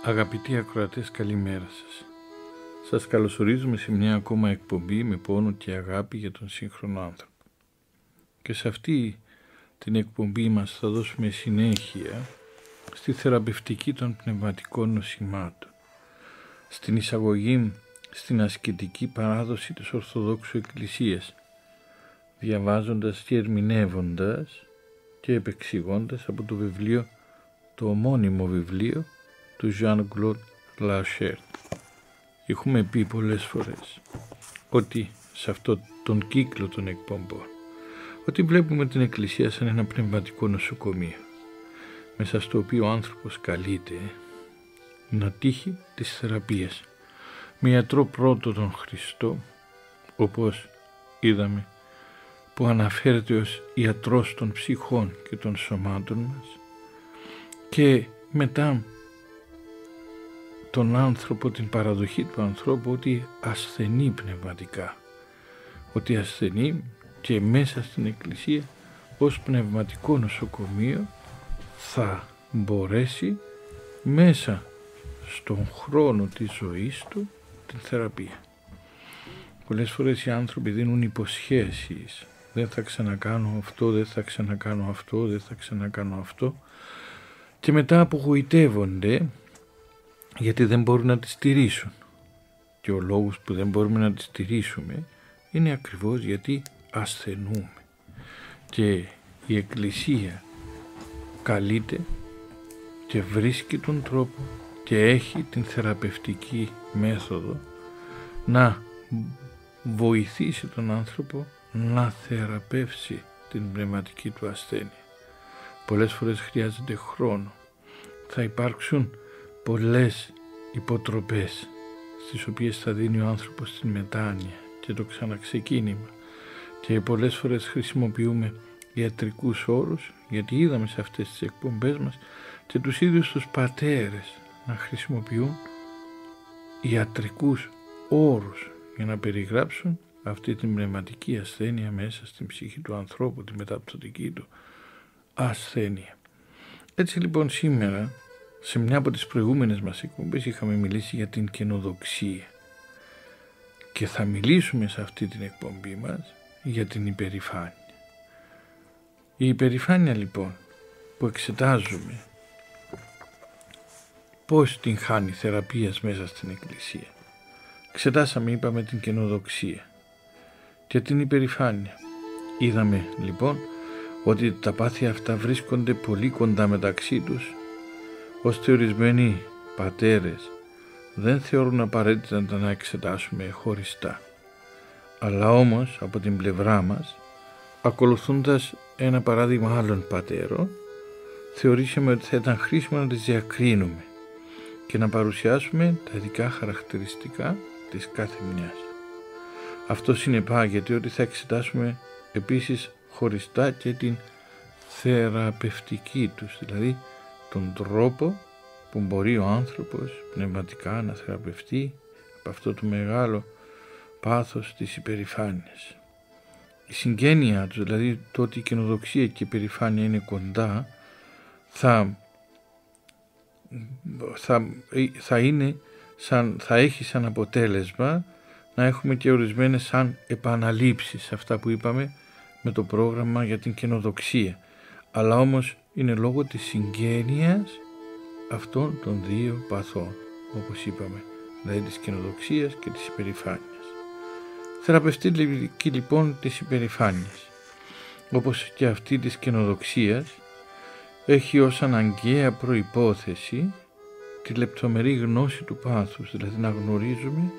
Αγαπητοί ακροατές, καλημέρα σας. Σας καλωσορίζουμε σε μια ακόμα εκπομπή με πόνο και αγάπη για τον σύγχρονο άνθρωπο. Και σε αυτή την εκπομπή μας θα δώσουμε συνέχεια στη θεραπευτική των πνευματικών νοσημάτων, στην εισαγωγή στην ασκητική παράδοση της Ορθοδόξου Εκκλησίας, διαβάζοντας και ερμηνεύοντας και επεξηγώντας από το βιβλίο, το ομώνυμο βιβλίο του Jean-Claude Lachère. Έχουμε πει πολλές φορές ότι σε αυτό τον κύκλο των εκπομπών ότι βλέπουμε την Εκκλησία σαν ένα πνευματικό νοσοκομείο, μέσα στο οποίο ο άνθρωπος καλείται να τύχει της θεραπείας με ιατρό πρώτο τον Χριστό, όπως είδαμε, που αναφέρεται ως ιατρός των ψυχών και των σωμάτων μας, και μετά τον άνθρωπο, την παραδοχή του ανθρώπου ότι ασθενεί πνευματικά, ότι ασθενεί, και μέσα στην Εκκλησία ως πνευματικό νοσοκομείο θα μπορέσει μέσα στον χρόνο της ζωής του την θεραπεία. Πολλές φορές οι άνθρωποι δίνουν υποσχέσεις, δεν θα ξανακάνω αυτό, δεν θα ξανακάνω αυτό, δεν θα ξανακάνω αυτό, και μετά απογοητεύονται γιατί δεν μπορούν να τις τηρήσουν. Και ο λόγος που δεν μπορούμε να τις τηρήσουμε είναι ακριβώς γιατί ασθενούμε. Και η Εκκλησία καλείται και βρίσκει τον τρόπο και έχει την θεραπευτική μέθοδο να βοηθήσει τον άνθρωπο να θεραπεύσει την πνευματική του ασθένεια. Πολλές φορές χρειάζεται χρόνο. Θα υπάρξουν πολλές υποτροπές στις οποίες θα δίνει ο άνθρωπος την μετάνοια και το ξαναξεκίνημα, και πολλές φορές χρησιμοποιούμε ιατρικούς όρους, γιατί είδαμε σε αυτές τις εκπομπές μας και τους ίδιους τους πατέρες να χρησιμοποιούν ιατρικούς όρους για να περιγράψουν αυτή την πνευματική ασθένεια μέσα στην ψυχή του ανθρώπου, τη μεταπτωτική του ασθένεια. Έτσι λοιπόν σήμερα, σε μια από τις προηγούμενες μας εκπομπές, είχαμε μιλήσει για την καινοδοξία και θα μιλήσουμε σε αυτή την εκπομπή μας για την υπερηφάνεια. Η υπερηφάνεια λοιπόν που εξετάζουμε πώς την χάνει θεραπείας μέσα στην Εκκλησία. Εξετάσαμε, είπαμε, την καινοδοξία και την υπερηφάνεια. Είδαμε λοιπόν ότι τα πάθη αυτά βρίσκονται πολύ κοντά μεταξύ τους, ώστε ορισμένοι πατέρες δεν θεωρούν απαραίτητα να εξετάσουμε χωριστά. Αλλά όμως από την πλευρά μας, ακολουθώντας ένα παράδειγμα άλλων πατέρων, θεωρήσαμε ότι θα ήταν χρήσιμο να τις διακρίνουμε και να παρουσιάσουμε τα ειδικά χαρακτηριστικά της κάθε μιας. Αυτό συνεπάγεται ότι θα εξετάσουμε επίσης χωριστά και την θεραπευτική τους, δηλαδή τον τρόπο που μπορεί ο άνθρωπος πνευματικά να θεραπευτεί από αυτό το μεγάλο πάθος της υπερηφάνειας. Η συγγένεια τους, δηλαδή το ότι η καινοδοξία και η υπερηφάνεια είναι κοντά, θα έχει σαν αποτέλεσμα να έχουμε και ορισμένες σαν επαναλήψεις, αυτά που είπαμε με το πρόγραμμα για την καινοδοξία. Αλλά όμως είναι λόγω της συγγένειας αυτών των δύο παθών, όπως είπαμε, δηλαδή της καινοδοξίας και της υπερηφάνειας. Θεραπευτική λοιπόν της υπερηφάνειας, όπως και αυτή της καινοδοξίας, έχει ως αναγκαία προϋπόθεση τη λεπτομερή γνώση του πάθους, δηλαδή να γνωρίζουμε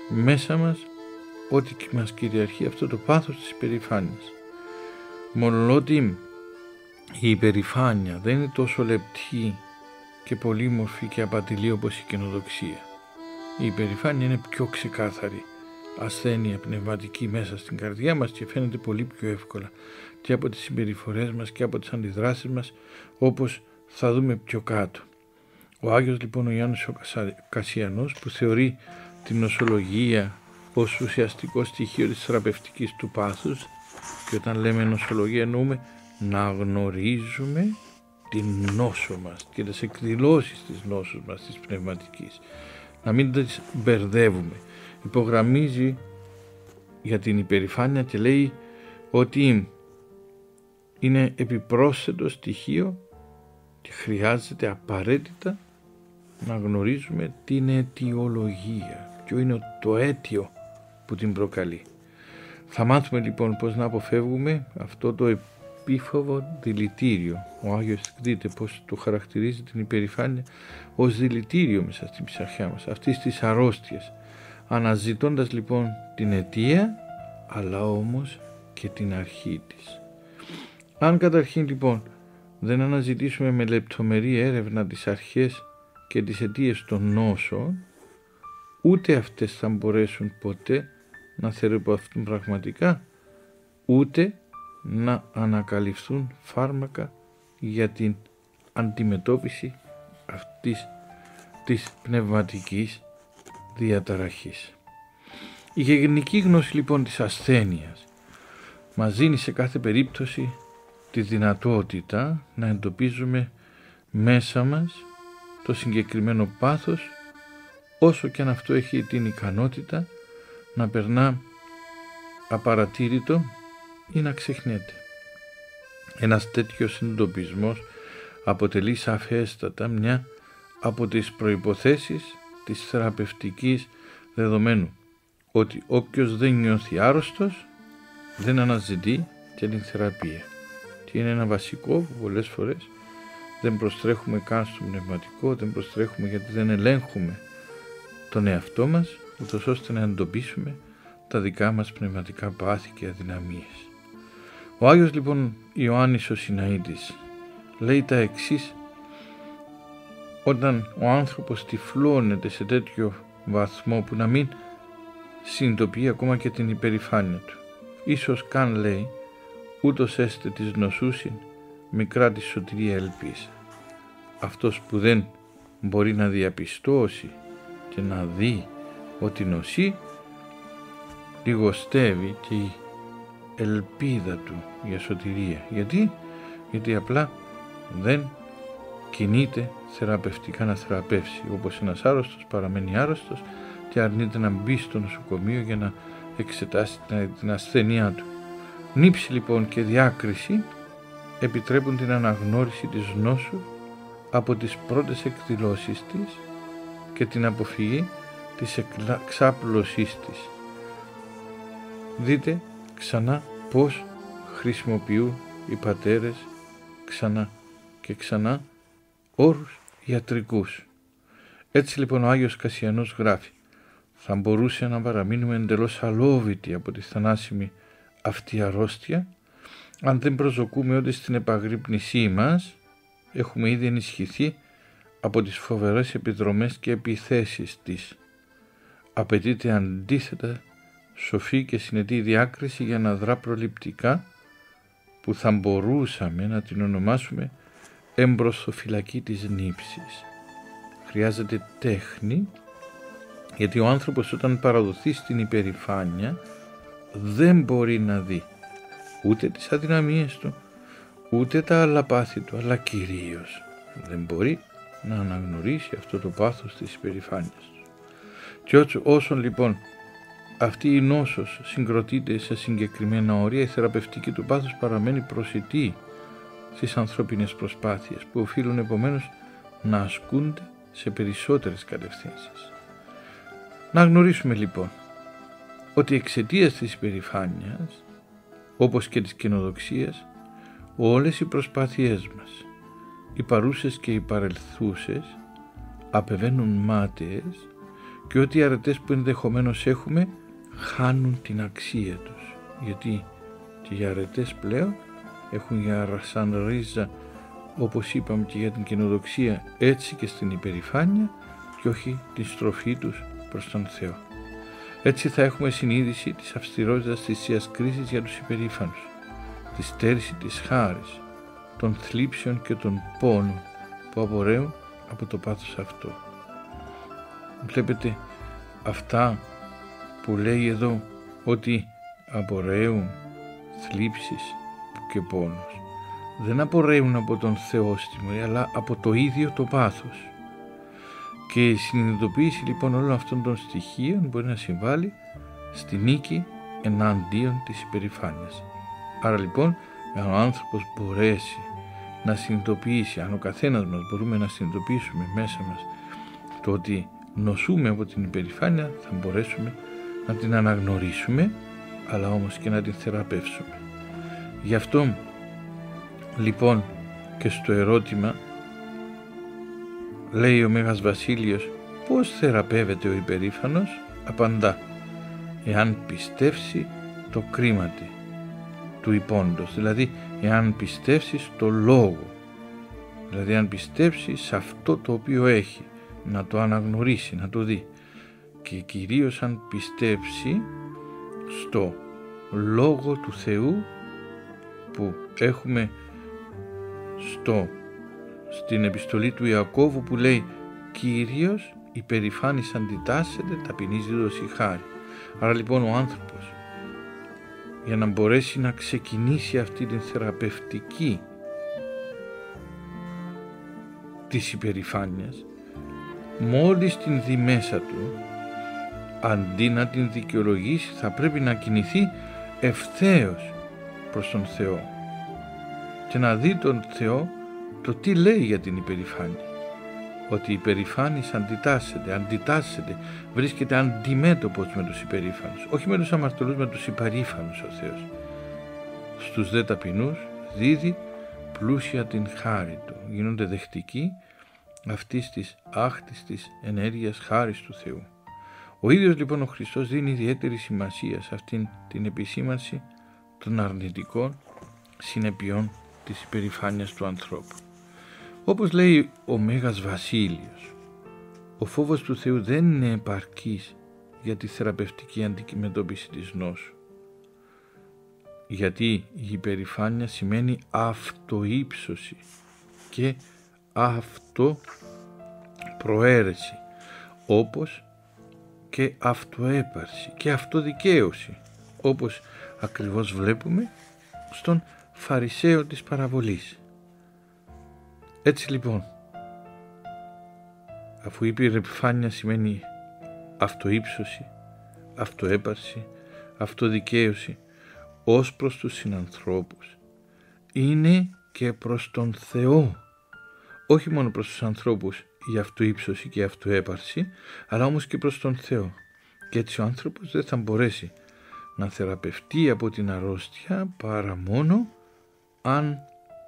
μέσα μας ότι μας κυριαρχεί αυτό το πάθος της υπερηφάνειας. Μολονότι η υπερηφάνεια δεν είναι τόσο λεπτή και πολύμορφη και απατηλή όπως η καινοδοξία. Η υπερηφάνεια είναι πιο ξεκάθαρη ασθένεια πνευματική μέσα στην καρδιά μας και φαίνεται πολύ πιο εύκολα και από τις συμπεριφορές μας και από τις αντιδράσεις μας, όπως θα δούμε πιο κάτω. Ο Άγιος λοιπόν ο Ιωάννης ο Κασιανός, που θεωρεί την νοσολογία ως ουσιαστικό στοιχείο της θεραπευτικής του πάθους, και όταν λέμε νοσολογία εννοούμε να γνωρίζουμε την νόσο μας και τις εκδηλώσεις της νόσου μας, της πνευματικής. Να μην τις μπερδεύουμε. Υπογραμμίζει για την υπερηφάνεια και λέει ότι είναι επιπρόσθετο στοιχείο και χρειάζεται απαραίτητα να γνωρίζουμε την αιτιολογία. Ποιο είναι το αίτιο που την προκαλεί. Θα μάθουμε λοιπόν πώς να αποφεύγουμε αυτό το επίφοβο δηλητήριο. Ο Άγιος δείτε πώς το χαρακτηρίζει την υπερηφάνεια ως δηλητήριο μέσα στην ψυχιά μας, αυτής της αρρώστιας. Αναζητώντας λοιπόν την αιτία, αλλά όμως και την αρχή της. Αν καταρχήν λοιπόν δεν αναζητήσουμε με λεπτομερή έρευνα τις αρχές και τις αιτίες των νόσων, ούτε αυτές θα μπορέσουν ποτέ να θεραπευθούν πραγματικά, ούτε να ανακαλυφθούν φάρμακα για την αντιμετώπιση αυτής της πνευματικής διαταραχής. Η γενική γνώση λοιπόν της ασθένειας μας δίνει σε κάθε περίπτωση τη δυνατότητα να εντοπίζουμε μέσα μας το συγκεκριμένο πάθος, όσο και αν αυτό έχει την ικανότητα να περνά απαρατήρητο ή να ξεχνιέται. Ένας τέτοιος εντοπισμός αποτελεί σαφέστατα μια από τις προϋποθέσεις της θεραπευτικής, δεδομένου ότι όποιος δεν νιώθει άρρωστος δεν αναζητεί και την θεραπεία. Και είναι ένα βασικό που πολλές φορές δεν προστρέχουμε καν στο πνευματικό, δεν προστρέχουμε γιατί δεν ελέγχουμε τον εαυτό μας, ούτως ώστε να εντοπίσουμε τα δικά μας πνευματικά πάθη και αδυναμίες. Ο Άγιος λοιπόν Ιωάννης ο Συναήτης λέει τα εξής: όταν ο άνθρωπος τυφλώνεται σε τέτοιο βαθμό που να μην συνειδητοποιεί ακόμα και την υπερηφάνεια του, ίσως καν λέει ούτως έστε της νοσούσιν μικρά τη σωτηρία ελπίς. Αυτός που δεν μπορεί να διαπιστώσει και να δει ότι νοσεί, λιγοστεύει και η ελπίδα του για σωτηρία. Γιατί απλά δεν κινείται θεραπευτικά να θεραπεύσει, όπως ένας άρρωστος παραμένει άρρωστος και αρνείται να μπει στο νοσοκομείο για να εξετάσει την ασθένειά του. Νύψη λοιπόν και διάκριση επιτρέπουν την αναγνώριση της νόσου από τις πρώτες εκδηλώσεις της και την αποφυγή της εξάπλωσής της. Δείτε ξανά πώς χρησιμοποιούν οι πατέρες ξανά και ξανά όρους ιατρικούς. Έτσι λοιπόν ο Άγιος Κασιανός γράφει: θα μπορούσε να παραμείνουμε εντελώς αλόβητοι από τη θανάσιμη αυτή αρρώστια αν δεν προσδοκούμε ότι στην επαγρύπνησή μας έχουμε ήδη ενισχυθεί από τις φοβερές επιδρομές και επιθέσεις της. Απαιτείται αντίθετα σοφή και συνετή διάκριση για να δρά προληπτικά, που θα μπορούσαμε να την ονομάσουμε εμπροσθοφυλακή της νύψης. Χρειάζεται τέχνη, γιατί ο άνθρωπος όταν παραδοθεί στην υπερηφάνεια δεν μπορεί να δει ούτε τις αδυναμίες του, ούτε τα άλλα πάθη του, αλλά κυρίως δεν μπορεί να αναγνωρίσει αυτό το πάθος της υπερηφάνειας του. Και όσον λοιπόν αυτή η νόσος συγκροτείται σε συγκεκριμένα όρια, η θεραπευτική του πάθους παραμένει προσιτή στις ανθρώπινες προσπάθειες, που οφείλουν επομένως να ασκούνται σε περισσότερες κατευθύνσεις. Να γνωρίσουμε λοιπόν ότι εξαιτίας της υπερηφάνειας, όπως και της καινοδοξίας, όλες οι προσπάθειές μας, οι παρούσες και οι παρελθούσες, απεβαίνουν μάταιες και ότι οι αρετές που ενδεχομένως έχουμε χάνουν την αξία τους, γιατί και οι αρετές πλέον έχουν για σαν ρίζα, όπως είπαμε και για την καινοδοξία, έτσι και στην υπερηφάνεια, και όχι την στροφή τους προς τον Θεό. Έτσι θα έχουμε συνείδηση της αυστηρότητας θυσίας κρίσης για τους υπερήφανους, τη στέρηση της χάρης, των θλίψεων και των πόνων που απορρέουν από το πάθος αυτό. Βλέπετε αυτά που λέει εδώ, ότι απορρέουν θλίψεις και πόνος. δεν απορρέουν από τον Θεό στη μορία, αλλά από το ίδιο το πάθος. Και η συνειδητοποίηση λοιπόν όλων αυτών των στοιχείων μπορεί να συμβάλλει στη νίκη εναντίον της υπερηφάνειας. Άρα λοιπόν, αν ο άνθρωπος μπορέσει να συνειδητοποιήσει, αν ο καθένας μας μπορούμε να συνειδητοποιήσουμε μέσα μας το ότι νοσούμε από την υπερηφάνεια, θα μπορέσουμε να την αναγνωρίσουμε, αλλά όμως και να την θεραπεύσουμε. Γι' αυτό λοιπόν και στο ερώτημα λέει ο Μέγας Βασίλειος, πώς θεραπεύεται ο υπερήφανος? Απαντά, εάν πιστεύσει το κρίματι του υπόντος, δηλαδή εάν πιστεύσει στο λόγο, δηλαδή αν πιστέψει σε αυτό το οποίο έχει, να το αναγνωρίσει, να το δει, και κυρίως αν πιστέψει στο λόγο του Θεού που έχουμε στην επιστολή του Ιακώβου, που λέει Κύριος υπερηφάνης αντιτάσσεται, ταπεινής δίδωση χάρη. Άρα λοιπόν ο άνθρωπος, για να μπορέσει να ξεκινήσει αυτή την θεραπευτική της υπερηφάνειας, μόλις την δει μέσα του, αντί να την δικαιολογήσει, θα πρέπει να κινηθεί ευθέως προς τον Θεό και να δει τον Θεό το τι λέει για την υπερηφάνεια. Ότι η υπερηφάνης αντιτάσσεται, βρίσκεται αντιμέτωπος με τους υπερήφανους, όχι με τους αμαρτωλούς, με τους υπερήφανους ο Θεός. Στους δε ταπεινούς δίδει πλούσια την χάρη του, γίνονται δεκτικοί αυτής της άκτιστης ενέργειας χάρης του Θεού. Ο ίδιος λοιπόν ο Χριστός δίνει ιδιαίτερη σημασία σε αυτήν την επισήμανση των αρνητικών συνεπειών της υπερηφάνειας του ανθρώπου. Όπως λέει ο Μέγας Βασίλειος, ο φόβος του Θεού δεν είναι επαρκής για τη θεραπευτική αντιμετώπιση της νόσου. Γιατί η υπερηφάνεια σημαίνει αυτούψωση και αυτοπροαίρεση, όπως και αυτοέπαρση και αυτοδικαίωση, όπως ακριβώς βλέπουμε στον Φαρισαίο της παραβολής. Έτσι λοιπόν, αφού η υπερηφάνεια σημαίνει αυτούψωση, αυτοέπαρση, αυτοδικαίωση ως προς τους συνανθρώπους, είναι και προς τον Θεό, όχι μόνο προς τους ανθρώπους η αυτούψωση και η αυτοέπαρση, αλλά όμως και προς τον Θεό. Και έτσι ο άνθρωπος δεν θα μπορέσει να θεραπευτεί από την αρρώστια παρά μόνο αν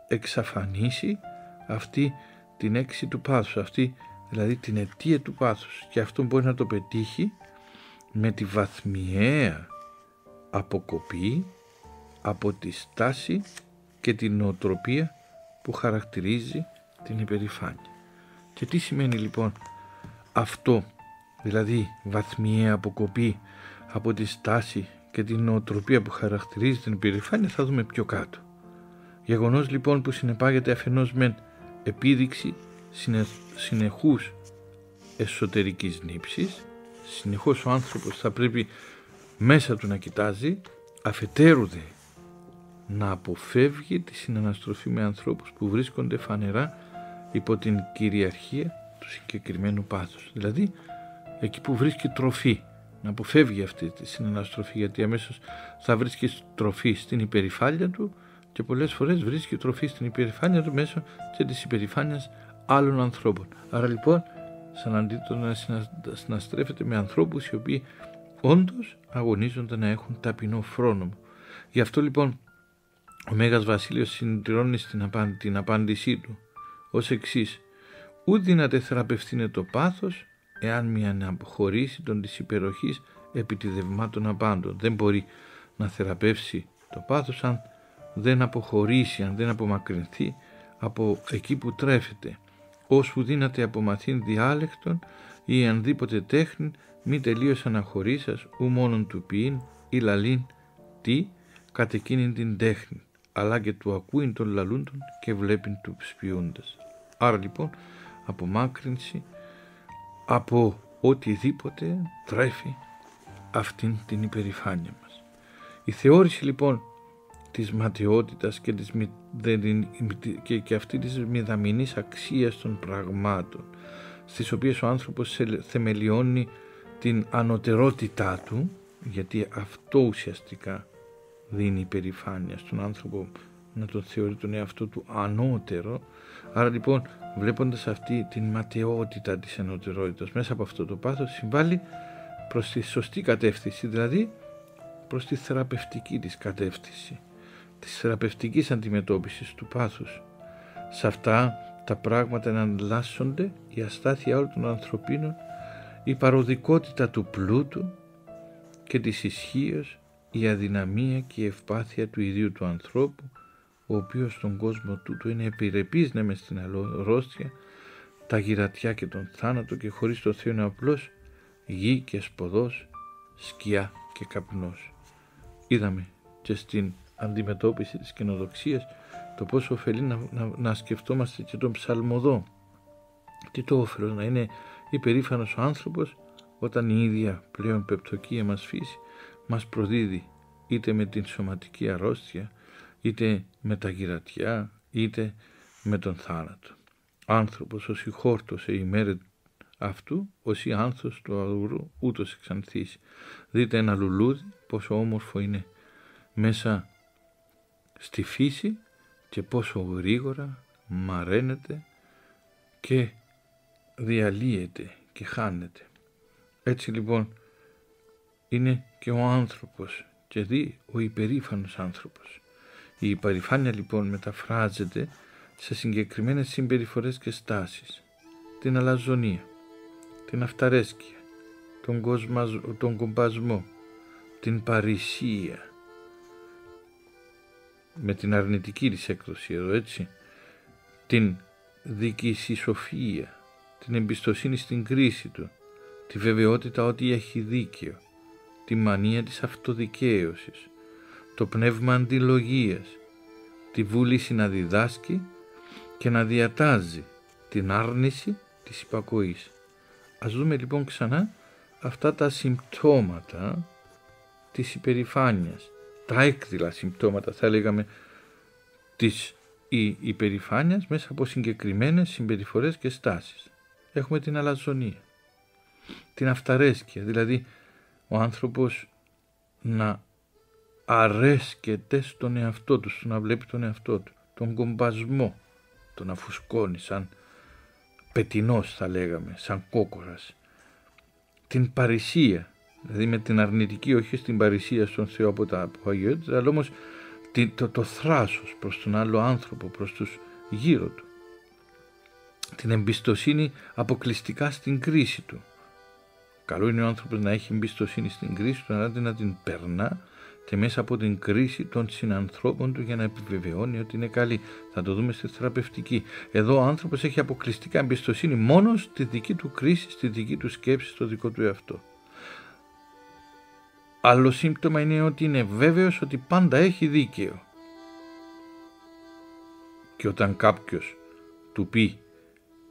εξαφανίσει αυτή την έξι του πάθους, αυτή δηλαδή την αιτία του πάθους, και αυτό μπορεί να το πετύχει με τη βαθμιαία αποκοπή από τη στάση και την νοοτροπία που χαρακτηρίζει την υπερηφάνεια. Και τι σημαίνει λοιπόν αυτό, δηλαδή βαθμιαία αποκοπή από τη στάση και την νοοτροπία που χαρακτηρίζει την υπερηφάνεια, θα δούμε πιο κάτω. Γεγονός λοιπόν που συνεπάγεται αφενός μεν επίδειξη συνεχούς εσωτερικής νύψης, συνεχώς ο άνθρωπος θα πρέπει μέσα του να κοιτάζει, αφετέρου δε να αποφεύγει τη συναναστροφή με ανθρώπους που βρίσκονται φανερά υπό την κυριαρχία του συγκεκριμένου πάθους. Δηλαδή εκεί που βρίσκει τροφή, να αποφεύγει αυτή τη συναναστροφή, γιατί αμέσως θα βρίσκει τροφή στην υπερηφάνεια του και πολλές φορές βρίσκει τροφή στην υπερηφάνεια του μέσω και της υπερηφάνειας άλλων ανθρώπων. Άρα λοιπόν σαν αντίθετο να συναστρέφεται με ανθρώπους οι οποίοι όντως αγωνίζονται να έχουν ταπεινό φρόνομο. Γι' αυτό λοιπόν ο Μέγας Βασίλειος συντηρώνει την απάντησή του ως εξής: «Ου δυνατέ θεραπευθύνε το πάθος εάν μη αναποχωρήσει τον της υπεροχής επιτιδευμάτων απάντων». Δεν μπορεί να θεραπεύσει το πάθος αν δεν αποχωρήσει, αν δεν απομακρυνθεί από εκεί που τρέφεται. «Ώσπου δύναται απομαθήν διάλεκτον ή ανδήποτε τέχνη μη τελείως αναχωρήσας ου μόνον του ποιήν ή λαλήν τι κατ' εκείνην την τέχνη, αλλά και του ακούειν των λαλούντων και βλέπειν του σπιούντας». Άρα λοιπόν απομάκρυνση από οτιδήποτε τρέφει αυτήν την υπερηφάνεια μας. Η θεώρηση λοιπόν της ματαιότητας και αυτή της μηδαμινής αξίας των πραγμάτων, στις οποίες ο άνθρωπος θεμελιώνει την ανωτερότητά του, γιατί αυτό ουσιαστικά δίνει υπερηφάνεια στον άνθρωπο, να τον θεωρεί τον εαυτό του ανώτερο. Άρα λοιπόν, βλέποντας αυτή την ματαιότητα της ανωτερότητας μέσα από αυτό το πάθος, συμβάλλει προς τη σωστή κατεύθυνση, δηλαδή προς τη θεραπευτική της κατεύθυνση, της θεραπευτικής αντιμετώπισης του πάθους. Σε αυτά τα πράγματα εναλλάσσονται η αστάθεια όλων των ανθρωπίνων, η παροδικότητα του πλούτου και της ισχύως, η αδυναμία και η ευπάθεια του ιδίου του ανθρώπου, ο οποίος στον κόσμο τούτο είναι επιρρεπής ναι μες στην αρρώστια, τα γυρατιά και τον θάνατο, και χωρίς το Θεό είναι απλώς γη και σποδός, σκιά και καπνός. Είδαμε και στην αντιμετώπιση της καινοδοξίας το πόσο ωφελεί να σκεφτόμαστε και τον ψαλμοδό. Τι το όφελος να είναι υπερήφανος ο άνθρωπος όταν η ίδια πλέον πεπτοκία μας φύση μας προδίδει είτε με την σωματική αρρώστια, είτε με τα γυρατιά, είτε με τον θάνατο. Άνθρωπος όσοι χόρτωσε ημέρε αυτού, όσοι άνθος του αγρού ούτως εξανθήσει. Δείτε ένα λουλούδι πόσο όμορφο είναι μέσα στη φύση και πόσο γρήγορα μαραίνεται και διαλύεται και χάνεται. Έτσι λοιπόν είναι και ο άνθρωπος, και δει ο υπερήφανος άνθρωπος. Η υπερηφάνεια λοιπόν μεταφράζεται σε συγκεκριμένες συμπεριφορές και στάσεις: την αλαζονία, την αυταρέσκεια, τον κομπασμό, την παρησία, με την αρνητική της έκδοση εδώ, έτσι, την δικησισοφία, την εμπιστοσύνη στην κρίση του, τη βεβαιότητα ότι έχει δίκαιο, τη μανία της αυτοδικαίωσης, το πνεύμα αντιλογίας, τη βούληση να διδάσκει και να διατάζει, την άρνηση της υπακοής. Ας δούμε λοιπόν ξανά αυτά τα συμπτώματα της υπερηφάνειας, τα έκδηλα συμπτώματα θα λέγαμε της υπερηφάνειας μέσα από συγκεκριμένες συμπεριφορές και στάσεις. Έχουμε την αλαζονία, την αυταρέσκεια, δηλαδή ο άνθρωπος να αρέσκεται στον εαυτό του, στο να βλέπει τον εαυτό του, τον κομπασμό, τον να φουσκώνει σαν πετινός θα λέγαμε, σαν κόκορας, την παρησία, δηλαδή με την αρνητική, όχι στην παρησία στον Θεό από τα αγιότητα, αλλά όμως το θράσος προς τον άλλο άνθρωπο, προς τους γύρω του, την εμπιστοσύνη αποκλειστικά στην κρίση του. Καλό είναι ο άνθρωπος να έχει εμπιστοσύνη στην κρίση του, αλλά να την περνά και μέσα από την κρίση των συνανθρώπων του για να επιβεβαιώνει ότι είναι καλή. Θα το δούμε στη θεραπευτική. Εδώ ο άνθρωπος έχει αποκλειστικά εμπιστοσύνη μόνο στη δική του κρίση, στη δική του σκέψη, στο δικό του εαυτό. Άλλο σύμπτωμα είναι ότι είναι βέβαιος ότι πάντα έχει δίκαιο. Και όταν κάποιος του πει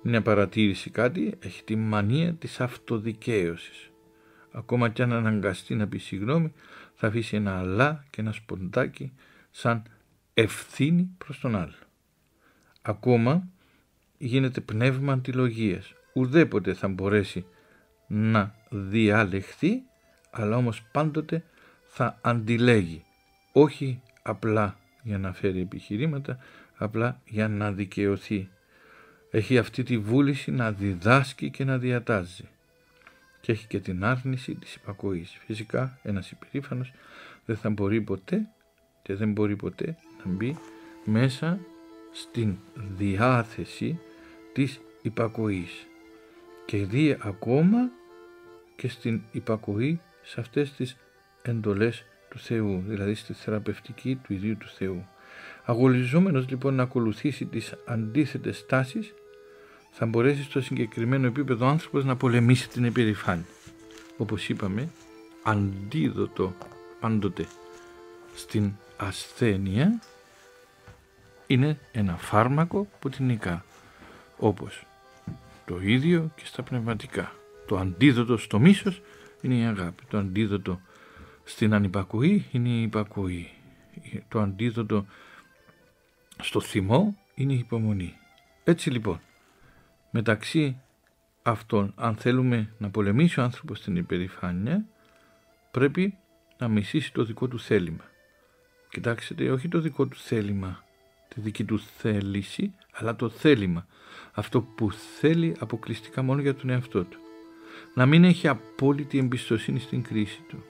μια παρατήρηση κάτι, έχει τη μανία της αυτοδικαίωσης. Ακόμα κι αν αναγκαστεί να πει συγγνώμη, θα αφήσει ένα αλλά και ένα σποντάκι σαν ευθύνη προς τον άλλο. Ακόμα γίνεται πνεύμα αντιλογίας. Ουδέποτε θα μπορέσει να διαλεχθεί, αλλά όμως πάντοτε θα αντιλέγει. Όχι απλά για να φέρει επιχειρήματα, απλά για να δικαιωθεί. Έχει αυτή τη βούληση να διδάσκει και να διατάζει. Και έχει και την άρνηση της υπακοής. Φυσικά ένας υπερήφανος δεν θα μπορεί ποτέ και δεν μπορεί ποτέ να μπει μέσα στην διάθεση της υπακοής και δει ακόμα και στην υπακοή σε αυτές τις εντολές του Θεού, δηλαδή στη θεραπευτική του ιδίου του Θεού. Αγωνιζόμενος λοιπόν να ακολουθήσει τις αντίθετες στάσεις, θα μπορέσει στο συγκεκριμένο επίπεδο ο άνθρωπος να πολεμήσει την υπερηφάνεια. Όπως είπαμε, αντίδοτο πάντοτε στην ασθένεια είναι ένα φάρμακο που την νικά. Όπως το ίδιο και στα πνευματικά. Το αντίδοτο στο μίσος είναι η αγάπη. Το αντίδοτο στην ανυπακοή είναι η υπακοή. το αντίδοτο στο θυμό είναι η υπομονή. Έτσι λοιπόν, μεταξύ αυτών, αν θέλουμε να πολεμήσει ο άνθρωπος την υπερηφάνεια, πρέπει να μισήσει το δικό του θέλημα. Κοιτάξτε, όχι το δικό του θέλημα, τη δική του θέληση, αλλά το θέλημα. Αυτό που θέλει αποκλειστικά μόνο για τον εαυτό του. Να μην έχει απόλυτη εμπιστοσύνη στην κρίση του.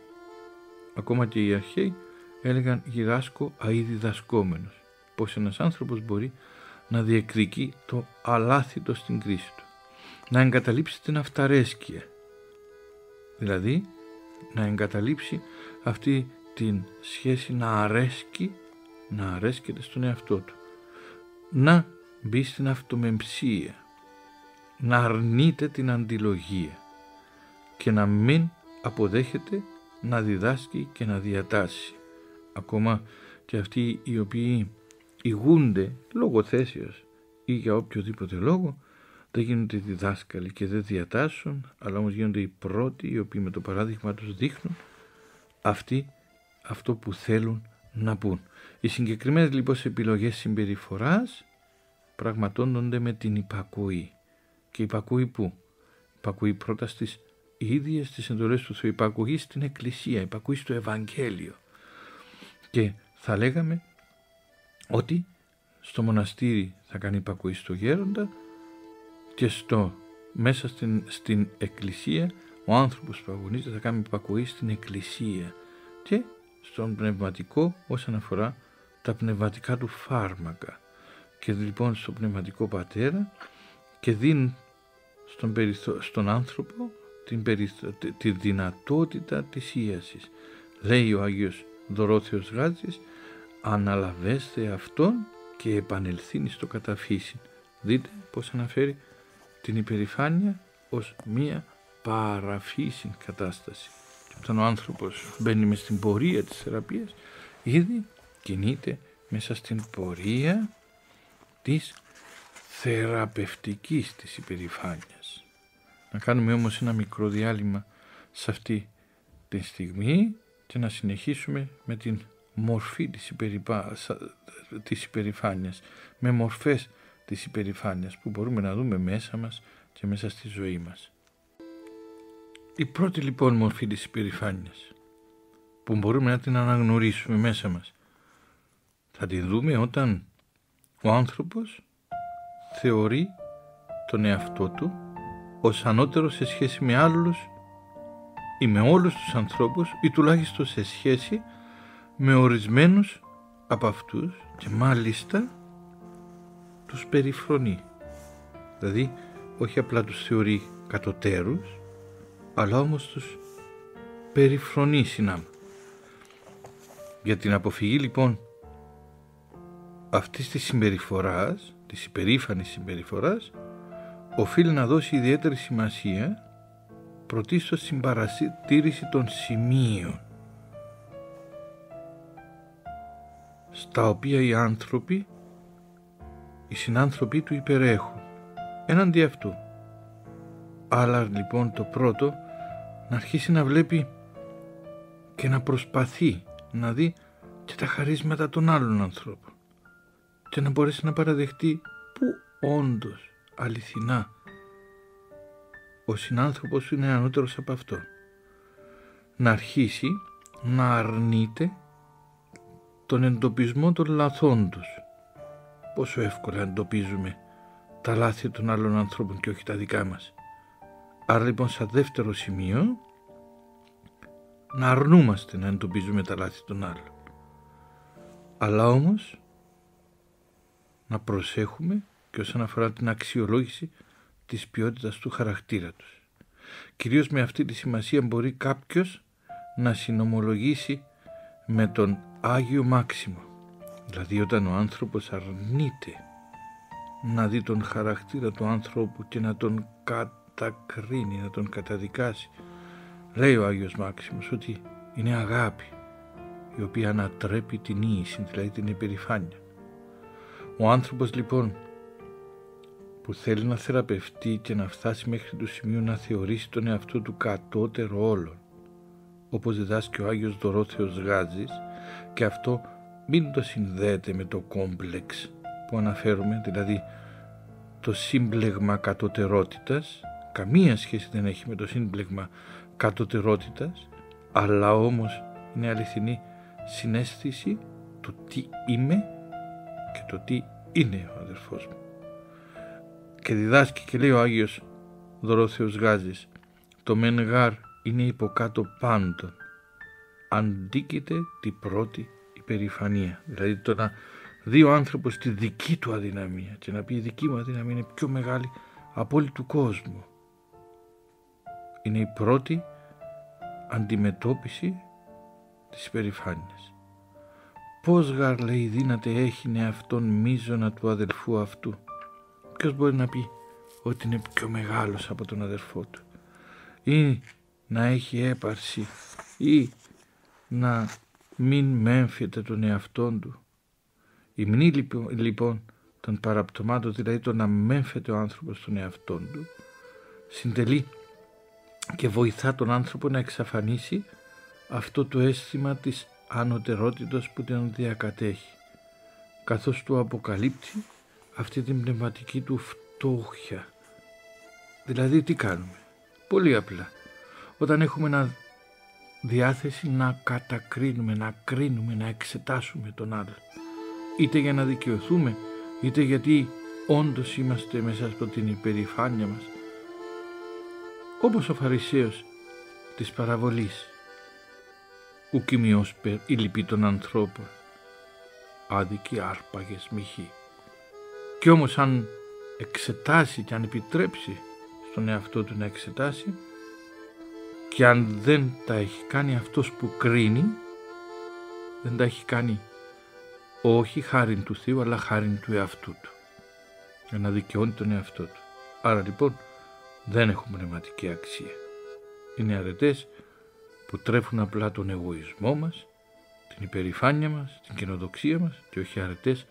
Ακόμα και οι αρχαίοι έλεγαν γυράσκω αεί διδασκόμενος. Πως ένας άνθρωπος μπορεί να διεκδικεί το αλάθητο στην κρίση του. Να εγκαταλείψει την αυταρέσκεια. Δηλαδή να εγκαταλείψει αυτή την σχέση να αρέσκεται στον εαυτό του. Να μπει στην αυτομεμψία. Να αρνείται την αντιλογία. Και να μην αποδέχεται να διδάσκει και να διατάσσει. Ακόμα και αυτοί οι οποίοι ηγούνται λόγω θέσεως ή για οποιοδήποτε λόγο, δεν γίνονται διδάσκαλοι και δεν διατάσσουν, αλλά όμως γίνονται οι πρώτοι οι οποίοι με το παράδειγμα τους δείχνουν αυτό που θέλουν να πούν. Οι συγκεκριμένες λοιπόν επιλογές συμπεριφοράς πραγματώνονται με την υπακούη. Και υπακούη πού? Υπακούη πρώτα στις ίδιες τις εντολές του Θεού, υπακούη στην Εκκλησία, υπακούη στο Ευαγγέλιο. Και θα λέγαμε ότι στο μοναστήρι θα κάνει υπακούη στο γέροντα και μέσα στην Εκκλησία ο άνθρωπος που αγωνίζεται θα κάνει υπακούη στην Εκκλησία και στον πνευματικό όσον αφορά τα πνευματικά του φάρμακα. Και λοιπόν στον πνευματικό πατέρα και δίνει στον άνθρωπο τη δυνατότητα της ίασης. Λέει ο Άγιος Δωρόθεος Γάτζης, αναλαβέστε αυτόν και επανελθύνει στο καταφύσιν. Δείτε πως αναφέρει την υπερηφάνεια ως μία παραφύσιν κατάσταση. Και όταν ο άνθρωπος μπαίνει μες στην πορεία της θεραπείας, ήδη κινείται μέσα στην πορεία της θεραπευτικής της υπερηφάνειας. Να κάνουμε όμως ένα μικρό διάλειμμα σε αυτή τη στιγμή και να συνεχίσουμε με την μορφή της υπερηφάνειας, με μορφές της υπερηφάνειας που μπορούμε να δούμε μέσα μας και μέσα στη ζωή μας. Η πρώτη λοιπόν μορφή της υπερηφάνειας που μπορούμε να την αναγνωρίσουμε μέσα μας, θα την δούμε όταν ο άνθρωπος θεωρεί τον εαυτό του ως ανώτερο σε σχέση με άλλους ή με όλους τους ανθρώπους ή τουλάχιστον σε σχέση με ορισμένους από αυτούς και μάλιστα τους περιφρονεί. Δηλαδή όχι απλά τους θεωρεί κατωτέρους, αλλά όμως τους περιφρονεί συνάμα. Για την αποφυγή λοιπόν αυτής της συμπεριφοράς, της υπερήφανης συμπεριφοράς, οφείλει να δώσει ιδιαίτερη σημασία πρωτίστως στην παρατήρηση των σημείων στα οποία οι συνάνθρωποι του υπερέχουν έναντι αυτού. Αλλά λοιπόν το πρώτο, να αρχίσει να βλέπει και να προσπαθεί να δει και τα χαρίσματα των άλλων ανθρώπων και να μπορέσει να παραδεχτεί που όντως αληθινά ο συνάνθρωπος είναι ανώτερος από αυτό. Να αρχίσει να αρνείται τον εντοπισμό των λαθών τους. Πόσο εύκολα εντοπίζουμε τα λάθη των άλλων ανθρώπων και όχι τα δικά μας. Άρα λοιπόν σαν δεύτερο σημείο να αρνούμαστε να εντοπίζουμε τα λάθη των άλλων. Αλλά όμως να προσέχουμε και όσον αφορά την αξιολόγηση της ποιότητας του χαρακτήρα τους. Κυρίως με αυτή τη σημασία μπορεί κάποιος να συνομολογήσει με τον Άγιο Μάξιμο. Δηλαδή όταν ο άνθρωπος αρνείται να δει τον χαρακτήρα του ανθρώπου και να τον κατακρίνει, να τον καταδικάσει. Λέει ο Άγιος Μάξιμος ότι είναι αγάπη η οποία ανατρέπει την ίηση, δηλαδή την υπερηφάνεια. Ο άνθρωπος λοιπόν που θέλει να θεραπευτεί και να φτάσει μέχρι το σημείο να θεωρήσει τον εαυτό του κατώτερο όλων, όπως διδάσκει ο Άγιος Δωρόθεος Γάτζης, και αυτό μην το συνδέετε με το κόμπλεξ που αναφέρουμε, δηλαδή το σύμπλεγμα κατωτερότητας. Καμία σχέση δεν έχει με το σύμπλεγμα κατωτερότητας, αλλά όμως είναι αληθινή συναίσθηση του τι είμαι και το τι είναι ο αδερφός μου. Και διδάσκει και λέει ο Άγιος Δωρόθεος Γάζης, το μεν γάρ είναι υποκάτω πάντων, αντίκειται την πρώτη υπερηφανία. Δηλαδή το να δει ο άνθρωπος τη δική του αδυναμία και να πει η δική μου αδυναμία είναι πιο μεγάλη από όλη του κόσμου. Είναι η πρώτη αντιμετώπιση της υπερηφάνειας. Πώς γαρ, λέει, δύναται έχεινε αυτόν μείζωνα του αδελφού αυτού. Ποιος μπορεί να πει ότι είναι πιο μεγάλος από τον αδελφό του, ή να έχει έπαρση, ή να μην μέμφεται τον εαυτόν του. Η μνή λοιπόν των παραπτωμάτων, δηλαδή το να μέμφεται ο άνθρωπος τον εαυτόν του, συντελεί και βοηθά τον άνθρωπο να εξαφανίσει αυτό το αίσθημα της ανωτερότητας που τον διακατέχει, καθώς του αποκαλύπτει αυτή την πνευματική του φτώχεια. Δηλαδή τι κάνουμε? Πολύ απλά. Όταν έχουμε διάθεση να κατακρίνουμε, να κρίνουμε, να εξετάσουμε τον άλλον, είτε για να δικαιωθούμε, είτε γιατί όντως είμαστε μέσα από την υπερηφάνεια μας, όπως ο Φαρισαίος της παραβολής, ουκ ημιόσπερ η λυπή των ανθρώπων, άδικοι άρπαγες μοιχοί. Κι όμως αν εξετάσει και αν επιτρέψει στον εαυτό του να εξετάσει, και αν δεν τα έχει κάνει αυτός που κρίνει, δεν τα έχει κάνει όχι χάριν του Θεού, αλλά χάριν του εαυτού του, για να δικαιώνει τον εαυτό του. Άρα λοιπόν δεν έχουν πνευματική αξία. Είναι αρετές που τρέφουν απλά τον εγωισμό μας, την υπερηφάνεια μας, την καινοδοξία μας, και όχι αρετές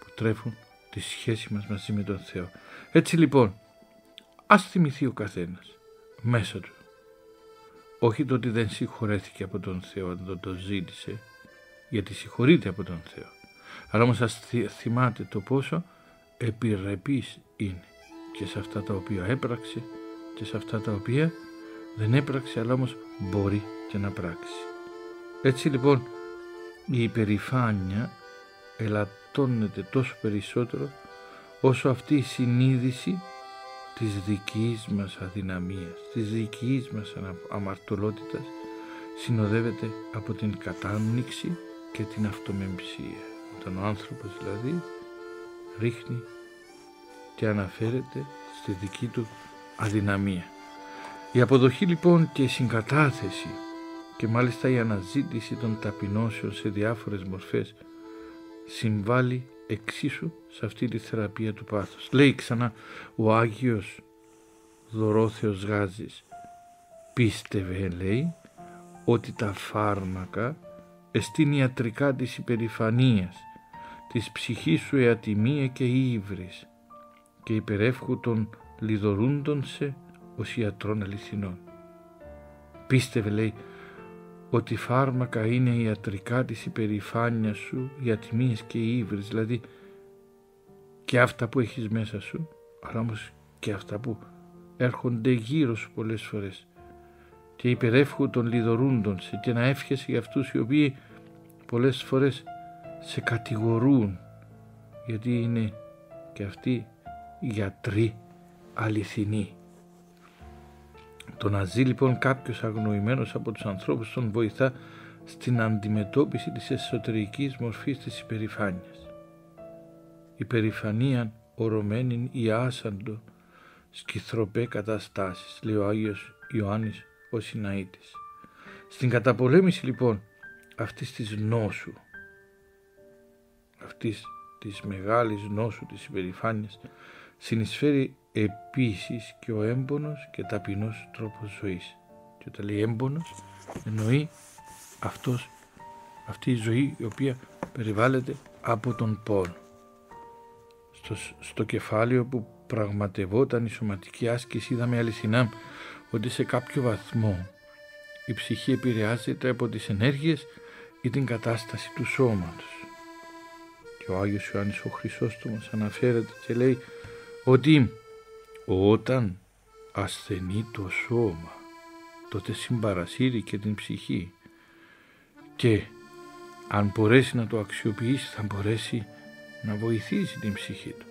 που τρέφουν τη σχέση μας μαζί με τον Θεό. Έτσι λοιπόν, ας θυμηθεί ο καθένας μέσα του, όχι το ότι δεν συγχωρέθηκε από τον Θεό, αν το ζήτησε, γιατί συγχωρείται από τον Θεό, αλλά όμως ας θυμάται το πόσο επιρρεπής είναι και σε αυτά τα οποία έπραξε και σε αυτά τα οποία δεν έπραξε, αλλά όμως μπορεί και να πράξει. Έτσι λοιπόν η υπερηφάνεια ελαττώνεται τόσο περισσότερο όσο αυτή η συνείδηση της δικής μας αδυναμίας, της δικής μας αμαρτωλότητας συνοδεύεται από την κατάνοιξη και την αυτομεμψία. Όταν ο άνθρωπος δηλαδή ρίχνει και αναφέρεται στη δική του αδυναμία. Η αποδοχή λοιπόν και η συγκατάθεση και μάλιστα η αναζήτηση των ταπεινώσεων σε διάφορες μορφές συμβάλλει εξίσου σε αυτή τη θεραπεία του πάθους. Λέει ξανά ο Άγιος Δωρόθεος Γάζης, πίστευε, λέει, ότι τα φάρμακα εστίν ιατρικά της υπερηφανίας, της ψυχής σου εατιμία και ύβρις, και υπερεύχου των λιδωρούντων σε ως ιατρών αληθινών. Πίστευε, λέει, ότι φάρμακα είναι ιατρικά της υπερηφάνειας σου, οι ατιμίες και οι ύβρις, δηλαδή και αυτά που έχεις μέσα σου, αλλά όμως και αυτά που έρχονται γύρω σου πολλές φορές, και υπερεύχου των λιδωρούντων σε, και να εύχεσαι για αυτούς οι οποίοι πολλές φορές σε κατηγορούν, γιατί είναι και αυτοί γιατροί αληθινοί. Το να ζει λοιπόν κάποιος αγνοημένος από τους ανθρώπους τον βοηθά στην αντιμετώπιση της εσωτερικής μορφής της υπερηφάνειας. Υπερηφανίαν ορωμένην η άσαντο σκυθροπέ καταστάσεις, λέει ο Άγιος Ιωάννης ο Συναήτης. Στην καταπολέμηση λοιπόν αυτής της νόσου, αυτής της μεγάλης νόσου της υπερηφάνειας, συνεισφέρει επίσης και ο έμπονος και ταπεινός τρόπος ζωής. Και όταν λέει έμπονος εννοεί αυτή η ζωή η οποία περιβάλλεται από τον πόνο. Στο κεφάλαιο που πραγματευόταν η σωματική άσκηση είδαμε αληθινά ότι σε κάποιο βαθμό η ψυχή επηρεάζεται από τις ενέργειες ή την κατάσταση του σώματος. Και ο Άγιος Ιωάννης ο Χρυσόστομος αναφέρεται και λέει ότι όταν ασθενεί το σώμα, τότε συμπαρασύρει και την ψυχή, και αν μπορέσει να το αξιοποιήσει θα μπορέσει να βοηθήσει την ψυχή του.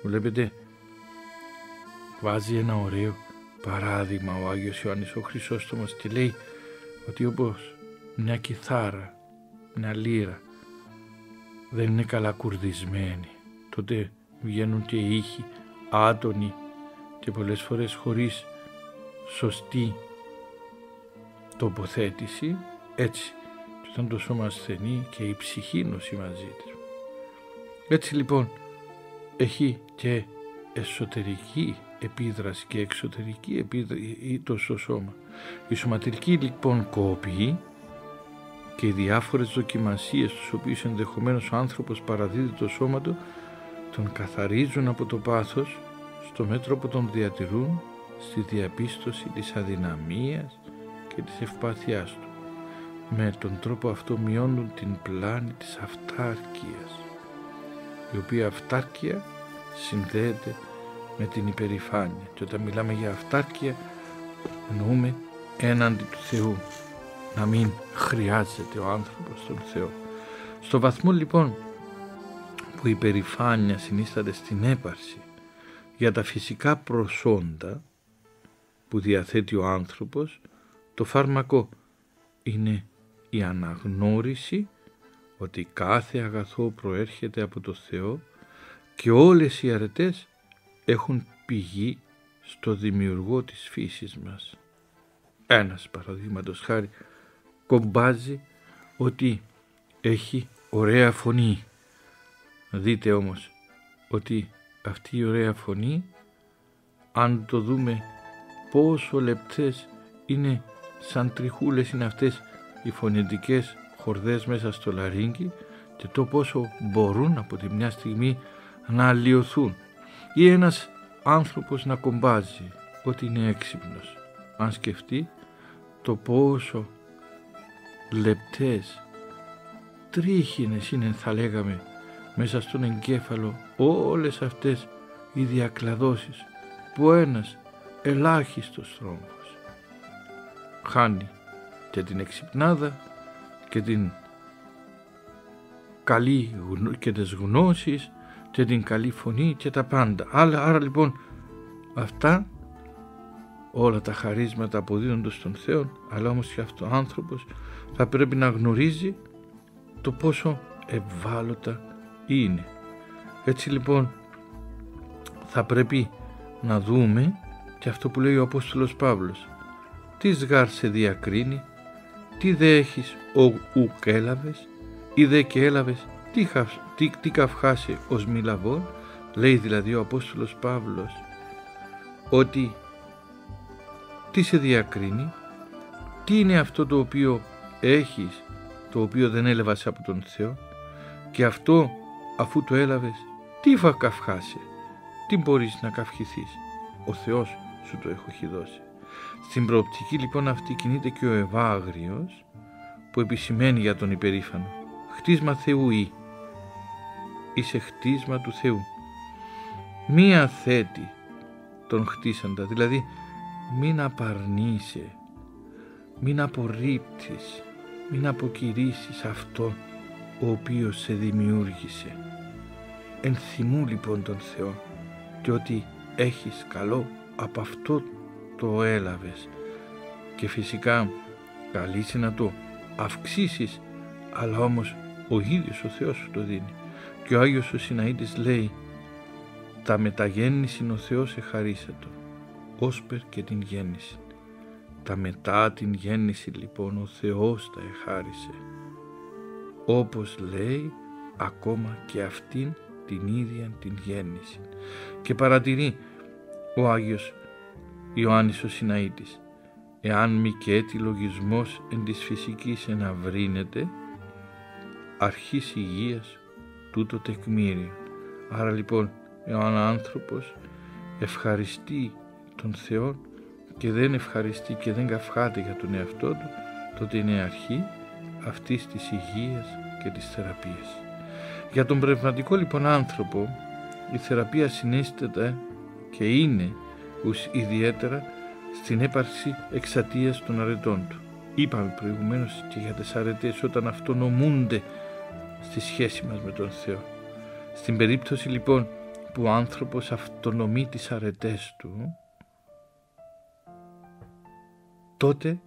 Βλέπετε, βάζει ένα ωραίο παράδειγμα ο Άγιος Ιωάννης ο Χρυσόστομος και λέει ότι όπως μια κιθάρα, μια λύρα δεν είναι καλά κουρδισμένη, τότε βγαίνουν και ήχοι άτονοι και πολλές φορές χωρίς σωστή τοποθέτηση. Έτσι, και όταν το σώμα ασθενεί και η ψυχή νοσεί μαζί της. Έτσι λοιπόν έχει και εσωτερική επίδραση και εξωτερική επίδραση στο σώμα. Η σωματική λοιπόν κόπη και οι διάφορες δοκιμασίες τους οποίους ενδεχομένως ο άνθρωπος παραδίδει το σώμα του, τον καθαρίζουν από το πάθος στο μέτρο που τον διατηρούν στη διαπίστωση της αδυναμίας και της ευπάθειάς του. Με τον τρόπο αυτό μειώνουν την πλάνη της αυτάρκειας, η οποία αυτάρκεια συνδέεται με την υπερηφάνεια. Και όταν μιλάμε για αυτάρκεια εννοούμε έναντι του Θεού, να μην χρειάζεται ο άνθρωπος τον Θεό. Στο βαθμό λοιπόν που η υπερηφάνεια συνίσταται στην έπαρση για τα φυσικά προσόντα που διαθέτει ο άνθρωπος, το φάρμακο είναι η αναγνώριση ότι κάθε αγαθό προέρχεται από το Θεό και όλες οι αρετές έχουν πηγή στο δημιουργό της φύσης μας. Ένας παραδείγματος χάρη κομπάζει ότι έχει ωραία φωνή. Δείτε όμως ότι αυτή η ωραία φωνή, αν το δούμε πόσο λεπτές είναι, σαν τριχούλες είναι αυτές οι φωνητικές χορδές μέσα στο λαρύγγι, και το πόσο μπορούν από τη μια στιγμή να αλλοιωθούν. Ή ένας άνθρωπος να κομπάζει ότι είναι έξυπνος, αν σκεφτεί το πόσο λεπτές, τρίχινες είναι, θα λέγαμε, μέσα στον εγκέφαλο όλες αυτές οι διακλαδώσεις που ένας ελάχιστος θρόμβος χάνει και την εξυπνάδα και την καλή και τις γνώσεις και την καλή φωνή και τα πάντα. Άρα λοιπόν αυτά όλα τα χαρίσματα αποδίδονται στον Θεό, αλλά όμως και αυτός ο άνθρωπος θα πρέπει να γνωρίζει το πόσο ευάλωτα είναι. Έτσι λοιπόν θα πρέπει να δούμε και αυτό που λέει ο Απόστολος Παύλος: «Τις γάρ σε διακρίνει, τι δε έχεις ουκ έλαβες, ή δε και έλαβες, τι καυχάσαι ως μη λαβών». Λέει δηλαδή ο Απόστολος Παύλος ότι τι σε διακρίνει, τι είναι αυτό το οποίο έχεις, το οποίο δεν έλαβες από τον Θεό, και αυτό αφού το έλαβες, τι θα καυχάσαι, τι μπορείς να καυχηθείς, ο Θεός σου το έχει δώσει. Στην προοπτική λοιπόν αυτή κινείται και ο Ευάγριος, που επισημαίνει για τον υπερήφανο: «Χτίσμα Θεού είσαι χτίσμα του Θεού». Μία θέτη τον χτίσαντα, δηλαδή μην απαρνείσαι, μην απορρίπτεις, μην αποκηρύσεις αυτόν ο οποίος σε δημιούργησε. Ενθυμού λοιπόν τον Θεό και ότι έχεις καλό από αυτό το έλαβες, και φυσικά καλείσαι να το αυξήσεις, αλλά όμως ο ίδιος ο Θεός σου το δίνει. Και ο Άγιος ο Συναήτης λέει: «Τα μεταγέννηση ο Θεός εχαρίσατο, όσπερ και την γέννηση». Τα μετά την γέννηση λοιπόν ο Θεός τα εχάρισε, όπως λέει ακόμα και αυτήν την ίδια την γέννηση. Και παρατηρεί ο Άγιος Ιωάννης ο Συναήτης: «Εάν μη και έτη λογισμός εν της φυσικής εναυρύνεται, αρχής υγείας τούτο τεκμήριο». Άρα λοιπόν εάν άνθρωπος ευχαριστεί τον Θεό και δεν ευχαριστεί και δεν καυχάται για τον εαυτό του, τότε είναι αρχή αυτής της υγείας και της θεραπείας. Για τον πνευματικό λοιπόν άνθρωπο η θεραπεία συνίσταται και είναι ιδιαίτερα στην έπαρξη εξατίας των αρετών του. Είπαμε προηγουμένως και για τις αρετές όταν αυτονομούνται στη σχέση μας με τον Θεό. Στην περίπτωση λοιπόν που ο άνθρωπος αυτονομεί τις αρετές του, τότε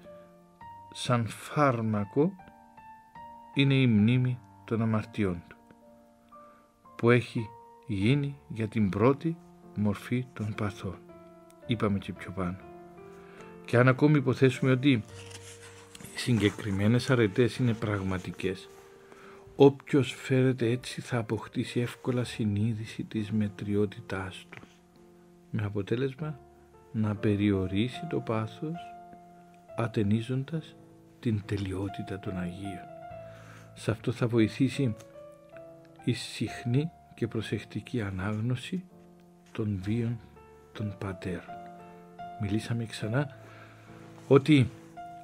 σαν φάρμακο είναι η μνήμη των αμαρτιών του, που έχει γίνει για την πρώτη μορφή των παθών. Είπαμε και πιο πάνω. Και αν ακόμη υποθέσουμε ότι οι συγκεκριμένες αρετές είναι πραγματικές, όποιος φέρεται έτσι θα αποκτήσει εύκολα συνείδηση της μετριότητάς του, με αποτέλεσμα να περιορίσει το πάθος ατενίζοντας την τελειότητα των Αγίων. Σε αυτό θα βοηθήσει η συχνή και προσεκτική ανάγνωση των βίων των πατέρων. Μιλήσαμε ξανά ότι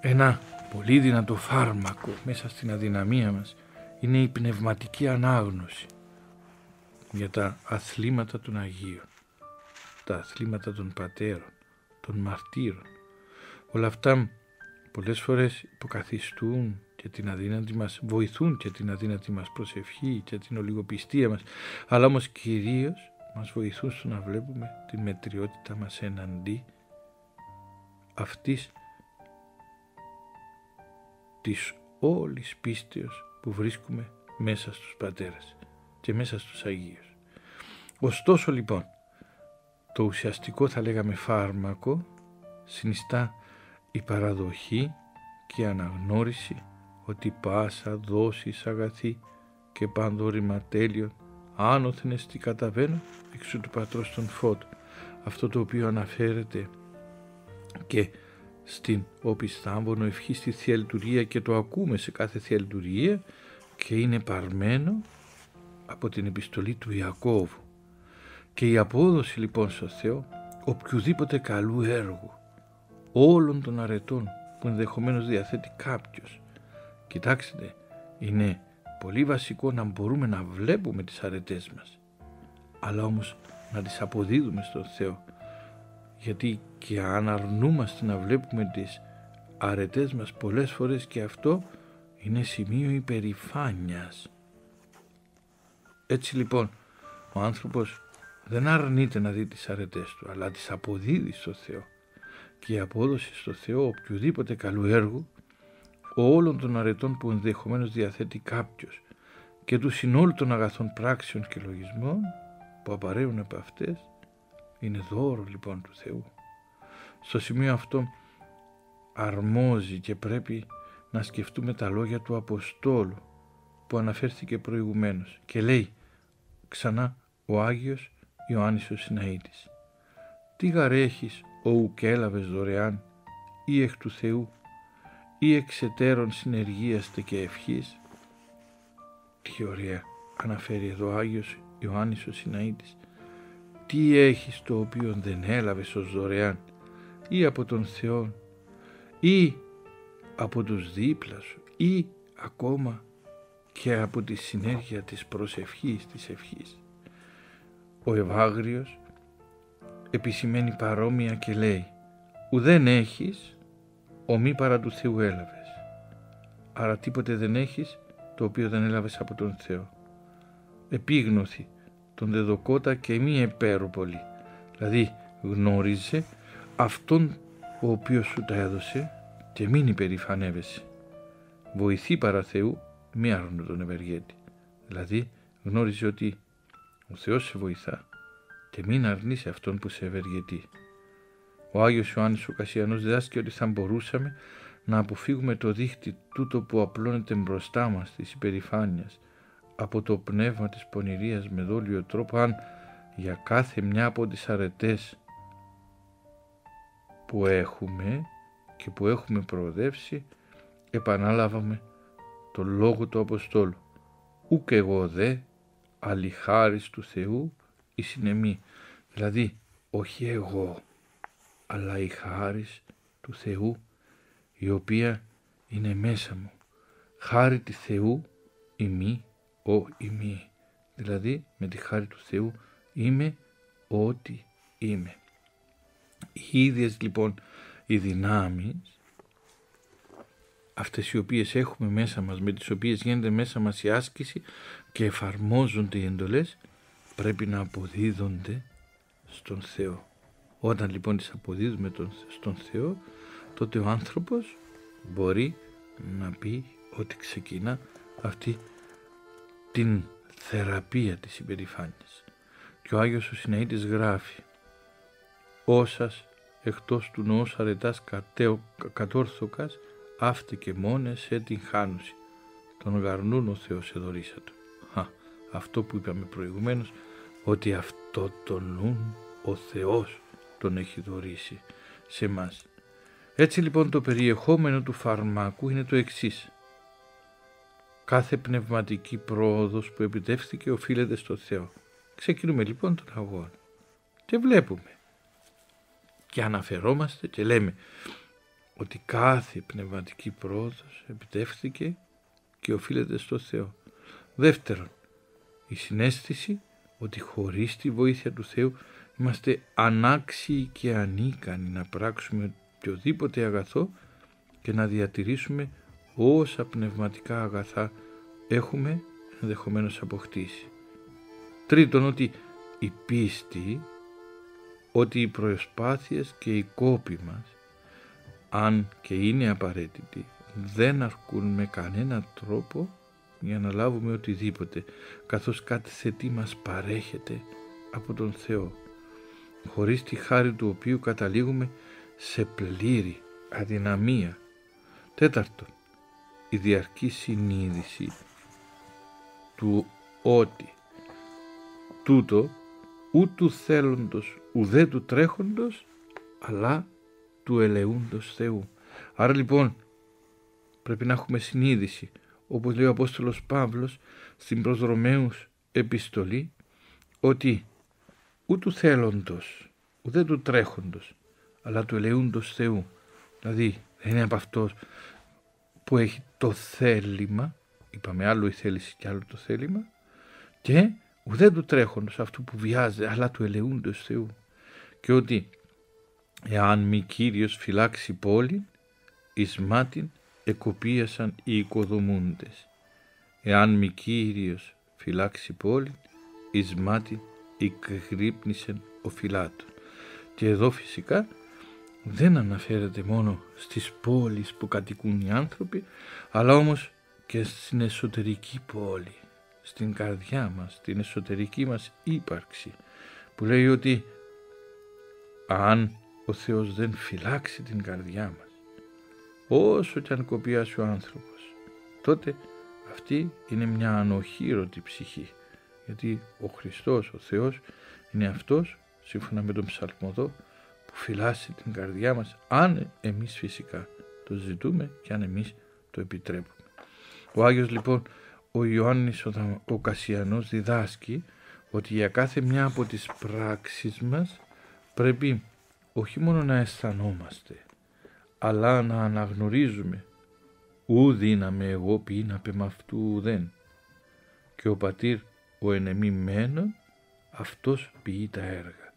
ένα πολύ δυνατό φάρμακο μέσα στην αδυναμία μας είναι η πνευματική ανάγνωση για τα αθλήματα των Αγίων, τα αθλήματα των πατέρων, των μαρτύρων. Όλα αυτά πολλές φορές υποκαθιστούν και την αδύνατη μας, βοηθούν και την αδύνατη μας προσευχή και την ολιγοπιστία μας, αλλά όμως κυρίως μας βοηθούν στο να βλέπουμε τη μετριότητα μας εναντί αυτής της όλης πίστεως που βρίσκουμε μέσα στους πατέρες και μέσα στους Αγίους. Ωστόσο λοιπόν, το ουσιαστικό θα λέγαμε φάρμακο συνιστά η παραδοχή και η αναγνώριση ότι πάσα δόσεις αγαθή και πάντορημα τέλειον άνωθεν εστι καταβαίνω εξού του Πατρός των Φώτων. Αυτό το οποίο αναφέρεται και στην οπισθάμβονο ευχή στη Θεία Λειτουργία και το ακούμε σε κάθε Θεία Λειτουργία και είναι παρμένο από την επιστολή του Ιακώβου. Και η απόδοση λοιπόν στο Θεό οποιουδήποτε καλού έργου, όλων των αρετών που ενδεχομένως διαθέτει κάποιος. Κοιτάξτε, είναι πολύ βασικό να μπορούμε να βλέπουμε τις αρετές μας, αλλά όμως να τις αποδίδουμε στον Θεό, γιατί και αν αρνούμαστε να βλέπουμε τις αρετές μας πολλές φορές και αυτό είναι σημείο υπερηφάνειας. Έτσι λοιπόν ο άνθρωπος δεν αρνείται να δει τις αρετές του, αλλά τις αποδίδει στο Θεό. Και η απόδοση στο Θεό οποιοδήποτε καλού έργου, όλων των αρετών που ενδεχομένως διαθέτει κάποιος και του συνόλου των αγαθών πράξεων και λογισμών που απαραίουν από αυτές, είναι δώρο λοιπόν του Θεού. Στο σημείο αυτό αρμόζει και πρέπει να σκεφτούμε τα λόγια του Αποστόλου που αναφέρθηκε προηγουμένως και λέει ξανά ο Άγιος Ιωάννης ο Συναήτης: τι γαρέχεις ο ουκ έλαβες δωρεάν ή εκ του Θεού ή εξαιτέρων συνεργίαστε και ευχής. Τι ωραία αναφέρει εδώ ο Άγιος Ιωάννης ο Συναήτης. Τι έχεις το οποίο δεν έλαβες ως δωρεάν, ή από τον Θεό ή από τους δίπλα σου ή ακόμα και από τη συνέργεια της προσευχής, της ευχής. Ο Ευάγριος επισημαίνει παρόμοια και λέει: ουδέν έχεις, ομή παρά του Θεού έλαβες. Άρα τίποτε δεν έχεις το οποίο δεν έλαβες από τον Θεό. Επίγνωθη τον δεδοκότα και μη επέρω πολύ. Δηλαδή γνώριζε αυτόν ο οποίος σου τα έδωσε και μην υπερηφανεύεσαι. Βοηθεί παρά Θεού, μη άρνω τον ευεργέτη. Δηλαδή γνώριζε ότι ο Θεός σε βοηθά και μην αρνείσαι αυτόν που σε ευεργετεί. Ο Άγιος Ιωάννης ο Κασιανός διδάσκει ότι θα μπορούσαμε να αποφύγουμε το δίχτυ τούτο που απλώνεται μπροστά μας της υπερηφάνειας από το πνεύμα της πονηρίας με δόλιο τρόπο, αν για κάθε μια από τις αρετές που έχουμε και που έχουμε προοδεύσει επανάλαβαμε το λόγο του Αποστόλου: ουκ εγώ δε, αλλη χάρις του Θεού η συνεμή. Δηλαδή όχι εγώ, αλλά η χάρις του Θεού η οποία είναι μέσα μου. Χάρη τη Θεού ημί ο ημί. Δηλαδή με τη χάρη του Θεού είμαι ό,τι είμαι. Οι ίδιες λοιπόν οι δυνάμεις, αυτές οι οποίες έχουμε μέσα μας, με τις οποίες γίνεται μέσα μας η άσκηση και εφαρμόζονται οι εντολές, πρέπει να αποδίδονται στον Θεό. Όταν λοιπόν τις αποδίδουμε στον Θεό, τότε ο άνθρωπος μπορεί να πει ότι ξεκινά αυτή την θεραπεία της υπερηφάνειας. Και ο Άγιος ο Συναήτης γράφει: «Όσας εκτός του νοός αρετάς κατόρθωκας, αύτε και μόνες σε την χάνουση. Τον γαρνούν ο Θεός εδωρήσατο». Αυτό που είπαμε προηγουμένως, ότι αυτό το νουν ο Θεός τον έχει δωρήσει σε μας. Έτσι λοιπόν το περιεχόμενο του φαρμάκου είναι το εξής. Κάθε πνευματική πρόοδος που επιτεύχθηκε οφείλεται στο Θεό. Ξεκινούμε λοιπόν τον αγώνα και βλέπουμε και αναφερόμαστε και λέμε ότι κάθε πνευματική πρόοδος επιτεύχθηκε και οφείλεται στο Θεό. Δεύτερον, η συναίσθηση ότι χωρίς τη βοήθεια του Θεού είμαστε ανάξιοι και ανίκανοι να πράξουμε οποιοδήποτε αγαθό και να διατηρήσουμε όσα πνευματικά αγαθά έχουμε ενδεχομένως αποκτήσει. Τρίτον, ότι η πίστη, ότι οι προσπάθειες και οι κόποι μας, αν και είναι απαραίτητοι, δεν αρκούν με κανένα τρόπο για να λάβουμε οτιδήποτε, καθώς κάτι θετή μας παρέχεται από τον Θεό, χωρίς τη χάρη του οποίου καταλήγουμε σε πλήρη αδυναμία. Τέταρτον, η διαρκή συνείδηση του ότι τούτο ούτου θέλοντος ουδέ του τρέχοντος, αλλά του ελεούντος Θεού. Άρα λοιπόν πρέπει να έχουμε συνείδηση, όπως λέει ο Απόστολος Παύλος στην προς Ρωμαίους επιστολή, ότι ούτου θέλοντος ουδέ του τρέχοντος, αλλά του ελεούντος Θεού. Δηλαδή δεν είναι από αυτός που έχει το θέλημα, είπαμε άλλο η θέληση και άλλο το θέλημα, και ουδέ του τρέχοντος, αυτού που βιάζεται, αλλά του ελεούντος Θεού. Και ότι εάν μη Κύριος φυλάξει πόλη, εις μάτιν εκοπίασαν οι οικοδομούντες. Εάν μη Κύριος φυλάξει πόλη, εις μάτιν εκρύπνησεν ο φυλάτων. Και εδώ φυσικά δεν αναφέρεται μόνο στις πόλεις που κατοικούν οι άνθρωποι, αλλά όμως και στην εσωτερική πόλη, στην καρδιά μας, την εσωτερική μας ύπαρξη, που λέει ότι αν ο Θεός δεν φυλάξει την καρδιά μας, όσο κι αν κοπιάσει ο άνθρωπος, τότε αυτή είναι μια ανοχήρωτη ψυχή, γιατί ο Χριστός, ο Θεός, είναι αυτός, σύμφωνα με τον Ψαλμοδό, που φυλάσει την καρδιά μας, αν εμείς φυσικά το ζητούμε και αν εμείς το επιτρέπουμε. Ο Άγιος λοιπόν ο Ιωάννης ο Κασιανός διδάσκει ότι για κάθε μια από τις πράξεις μας πρέπει όχι μόνο να αισθανόμαστε, αλλά να αναγνωρίζουμε «Ου δύναμαι εγώ ποιήν απ' αυτού ουδέν, και ο πατήρ ο ενεμή μένον, αυτός ποιεί τα έργα»,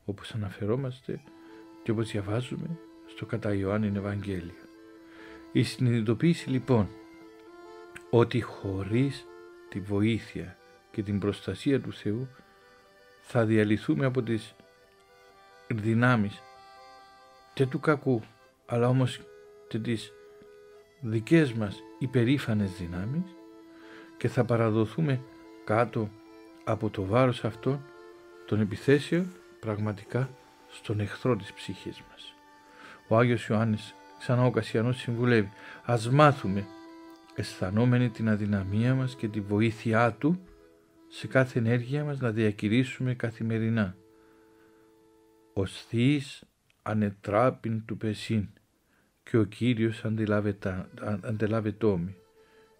όπως αναφερόμαστε και όπως διαβάζουμε στο κατά Ιωάννην Ευαγγέλιο. Η συνειδητοποίηση λοιπόν ότι χωρίς τη βοήθεια και την προστασία του Θεού θα διαλυθούμε από τις δυνάμεις και του κακού, αλλά όμως και τις δικές μας υπερήφανες δυνάμεις, και θα παραδοθούμε κάτω από το βάρος αυτών των επιθέσεων πραγματικά στον εχθρό της ψυχής μας. Ο Άγιος Ιωάννης ξανά ο Κασιανός συμβουλεύει: ας μάθουμε, αισθανόμενοι την αδυναμία μας και τη βοήθειά του, σε κάθε ενέργεια μας να διακηρύσουμε καθημερινά «Ως Θείς ανετράπην του πεσίν, και ο Κύριος αντελάβετόμη.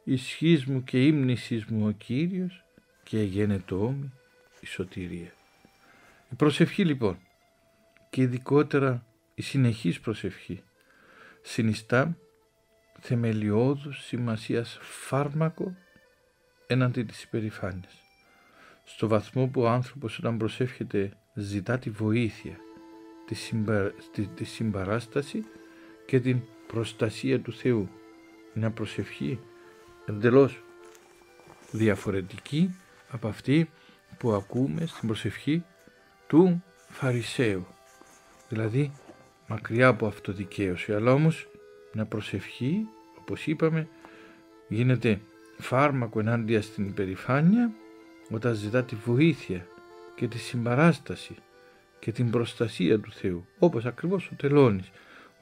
Ισχύς μου και ύμνησης μου ο Κύριος, και εγένετόμη η σωτηρία». Η προσευχή λοιπόν, και ειδικότερα η συνεχής προσευχή, συνιστά θεμελιώδους σημασίας φάρμακο έναντι της υπερηφάνειας. Στο βαθμό που ο άνθρωπος όταν προσεύχεται ζητά τη βοήθεια, τη συμπαράσταση και την προστασία του Θεού. Μια προσευχή εντελώς διαφορετική από αυτή που ακούμε στην προσευχή του Φαρισαίου. Δηλαδή μακριά από αυτοδικαίωση, αλλά όμως μια προσευχή, όπως είπαμε, γίνεται φάρμακο ενάντια στην υπερηφάνεια όταν ζητά τη βοήθεια και τη συμπαράσταση και την προστασία του Θεού, όπως ακριβώς ο τελώνης.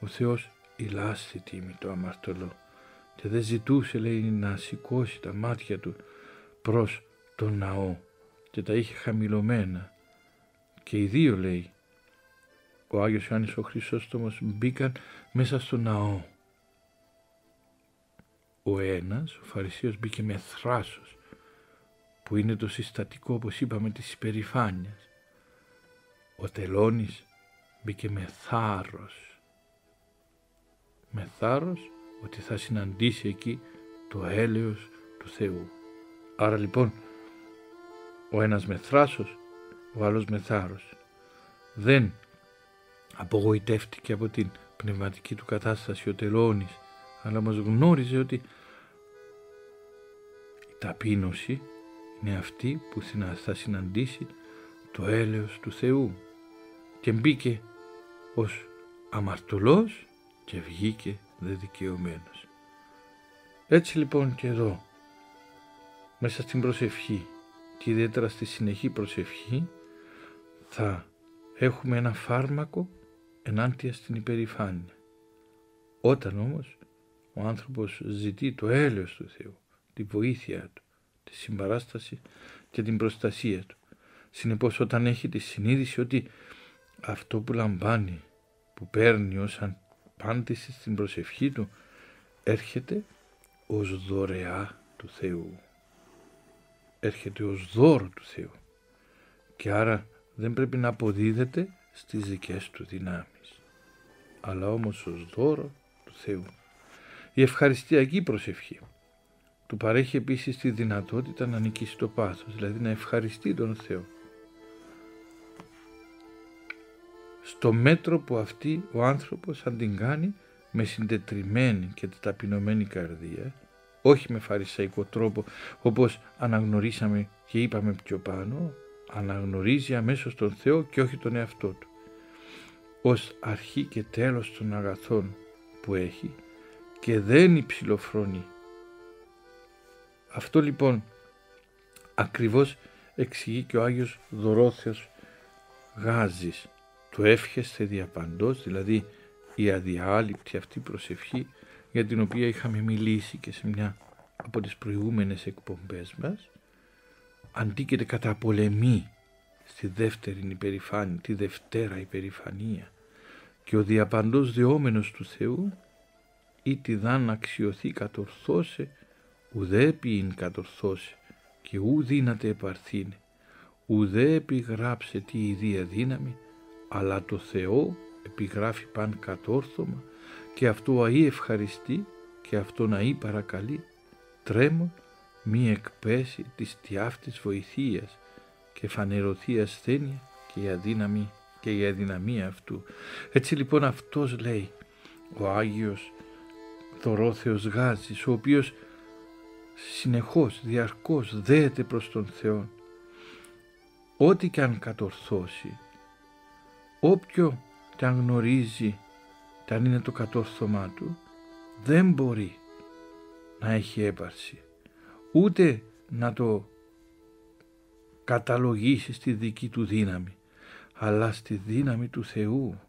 Ο Θεός ηλάσθη τίμη το αμαρτωλό και δεν ζητούσε, λέει, να σηκώσει τα μάτια του προς τον ναό και τα είχε χαμηλωμένα, και οι δύο, λέει, ο Άγιος Ιωάννης ο Χρυσόστομος, μπήκαν μέσα στο ναό. Ο ένας, ο Φαρισαίος, μπήκε με θράσος, που είναι το συστατικό, όπως είπαμε, της υπερηφάνειας. Ο τελώνης μπήκε με θάρρος. Με θάρρος ότι θα συναντήσει εκεί το έλεος του Θεού. Άρα λοιπόν ο ένας με θράσος, ο άλλος με θάρρος. Δεν απογοητεύτηκε από την πνευματική του κατάσταση ο τελώνης, αλλά μας γνώριζε ότι η ταπείνωση είναι αυτή που θα συναντήσει το έλεος του Θεού, και μπήκε ως αμαρτωλός και βγήκε δικαιωμένος. Έτσι λοιπόν και εδώ, μέσα στην προσευχή και ιδιαίτερα στη συνεχή προσευχή, θα έχουμε ένα φάρμακο ενάντια στην υπερηφάνεια. Όταν όμως ο άνθρωπος ζητεί το έλεος του Θεού, τη βοήθεια του, τη συμπαράσταση και την προστασία του. Συνεπώς, όταν έχει τη συνείδηση ότι αυτό που λαμβάνει, που παίρνει ως απάντηση στην προσευχή του, έρχεται ως δωρεά του Θεού. Έρχεται ως δώρο του Θεού, και άρα δεν πρέπει να αποδίδεται στις δικές του δυνάμεις, αλλά όμως ως δώρο του Θεού. Η ευχαριστιακή προσευχή του παρέχει επίσης τη δυνατότητα να νικήσει το πάθος, δηλαδή να ευχαριστεί τον Θεό. Στο μέτρο που αυτή ο άνθρωπος αν την κάνει με συντετριμμένη και ταπεινωμένη καρδία, όχι με φαρισαϊκό τρόπο όπως αναγνωρίσαμε και είπαμε πιο πάνω, αναγνωρίζει αμέσως τον Θεό και όχι τον εαυτό του, ως αρχή και τέλος των αγαθών που έχει, και δεν υψηλοφρονεί. Αυτό λοιπόν ακριβώς εξηγεί και ο Άγιος Δωρόθεος Γάζης. Του εύχεστε διαπαντός, δηλαδή η αδιάλειπτη αυτή προσευχή, για την οποία είχαμε μιλήσει και σε μια από τις προηγούμενες εκπομπές μας, αντίκειται κατά πολεμή στη δεύτερη υπερηφάνεια, τη δευτέρα υπερηφανία, και ο διαπαντός δεόμενος του Θεού ή τη δαν αξιωθεί κατορθώσε, ουδέ ποιην κατορθώσε και ου δύναται επαρθήνε, ουδέ επιγράψε τι ιδία δύναμη, αλλά το Θεό επιγράφει παν κατόρθωμα, και αυτό αεί ευχαριστεί και αυτόν αεί παρακαλεί, τρέμον μη εκπέσει της τιάφτης βοηθείας και φανερωθεί ασθένεια και η αδυναμία αυτού. Έτσι λοιπόν αυτός λέει ο Άγιος Δωρόθεος Γάζης, ο οποίος συνεχώς, διαρκώς δέεται προς τον Θεό, ό,τι και αν κατορθώσει, όποιο και αν γνωρίζει και αν είναι το κατόρθωμά του, δεν μπορεί να έχει έπαρση, ούτε να το καταλογίσει στη δική του δύναμη, αλλά στη δύναμη του Θεού,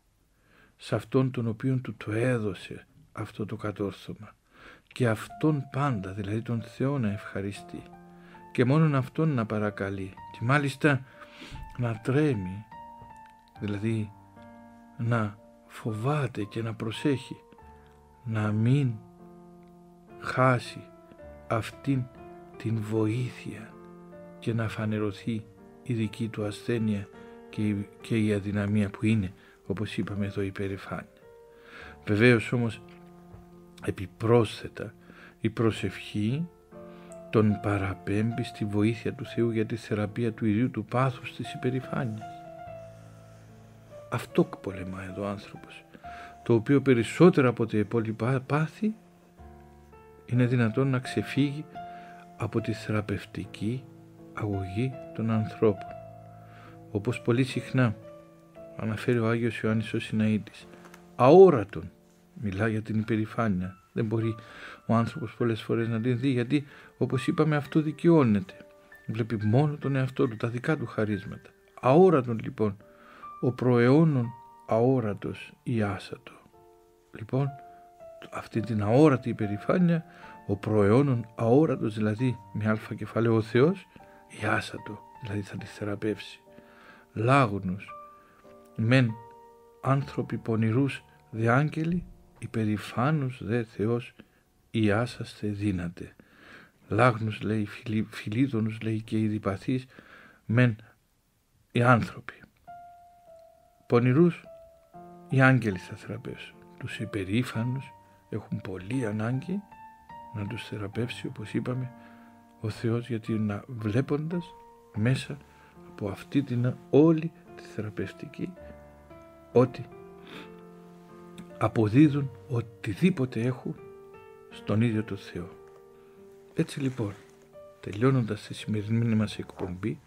σε αυτόν τον οποίον του το έδωσε αυτό το κατόρθωμα, και αυτόν πάντα, δηλαδή τον Θεό, να ευχαριστεί και μόνον αυτόν να παρακαλεί, και μάλιστα να τρέμει, δηλαδή να φοβάται και να προσέχει να μην χάσει αυτήν την βοήθεια και να φανερωθεί η δική του ασθένεια και η αδυναμία που είναι, όπως είπαμε εδώ, η υπερηφάνεια. Βεβαίως όμως επιπρόσθετα η προσευχή τον παραπέμπει στη βοήθεια του Θεού για τη θεραπεία του ιδίου του πάθους της υπερηφάνειας. Αυτό πολεμά εδώ ο άνθρωπος, το οποίο περισσότερο από τα υπόλοιπα πάθη είναι δυνατόν να ξεφύγει από τη θεραπευτική αγωγή των ανθρώπων. Όπως πολύ συχνά αναφέρει ο Άγιος Ιωάννης ο Συναήτης, αόρατον μιλά για την υπερηφάνεια. Δεν μπορεί ο άνθρωπος πολλές φορές να την δει, γιατί όπως είπαμε αυτό δικαιώνεται. Βλέπει μόνο τον εαυτό του, τα δικά του χαρίσματα. Αόρατον λοιπόν, ο προαιώνων αόρατος ή άσατο. Λοιπόν, αυτή την αόρατη υπερηφάνεια, ο προαιώνων αόρατος, δηλαδή με αλφα κεφαλαίο ο Θεός, ή άσατο, δηλαδή θα τη θεραπεύσει. Λάγνους, μεν άνθρωποι πονηρούς δε άγγελοι, υπερηφάνους δε Θεός, ή άσαστε δύναται. Λάγνους λέει, φιλίδωνους λέει και οι διπαθείς, μεν οι άνθρωποι. Πονηρούς οι άγγελοι θα θεραπεύσουν. Τους υπερήφανους έχουν πολύ ανάγκη να τους θεραπεύσει, όπως είπαμε, ο Θεός, γιατί βλέποντας μέσα από αυτή την όλη τη θεραπευτική ότι αποδίδουν οτιδήποτε έχουν στον ίδιο τον Θεό. Έτσι λοιπόν, τελειώνοντας τη σημερινή μας εκπομπή,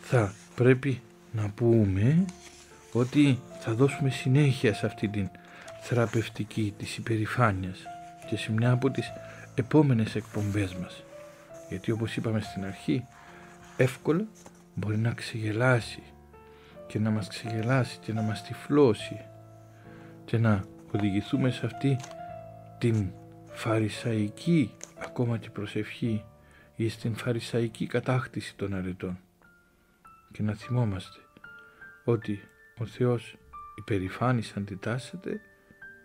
θα πρέπει να πούμε ότι θα δώσουμε συνέχεια σε αυτή την θεραπευτική της υπερηφάνειας και σε μια από τις επόμενες εκπομπές μας, γιατί όπως είπαμε στην αρχή, εύκολα μπορεί να ξεγελάσει και να μας ξεγελάσει και να μας τυφλώσει και να οδηγηθούμε σε αυτή την φαρισαϊκή ακόμα και προσευχή ή στην φαρισαϊκή κατάκτηση των αρετών, και να θυμόμαστε ότι ο Θεός υπερηφάνης αντιτάσσεται,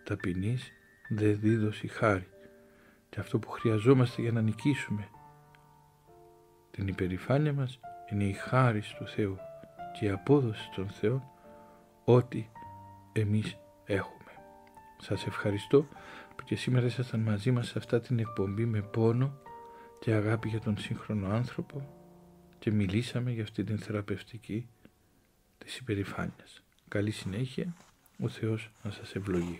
ταπεινής δε δίδωση χάρη, και αυτό που χρειαζόμαστε για να νικήσουμε την υπερηφάνεια μας είναι η χάρις του Θεού και η απόδοση των Θεών ό,τι εμείς έχουμε. Σας ευχαριστώ που και σήμερα ήσασταν μαζί μας σε αυτά την εκπομπή με πόνο και αγάπη για τον σύγχρονο άνθρωπο και μιλήσαμε για αυτή την θεραπευτική της υπερηφάνειας. Καλή συνέχεια, ο Θεός να σας ευλογεί.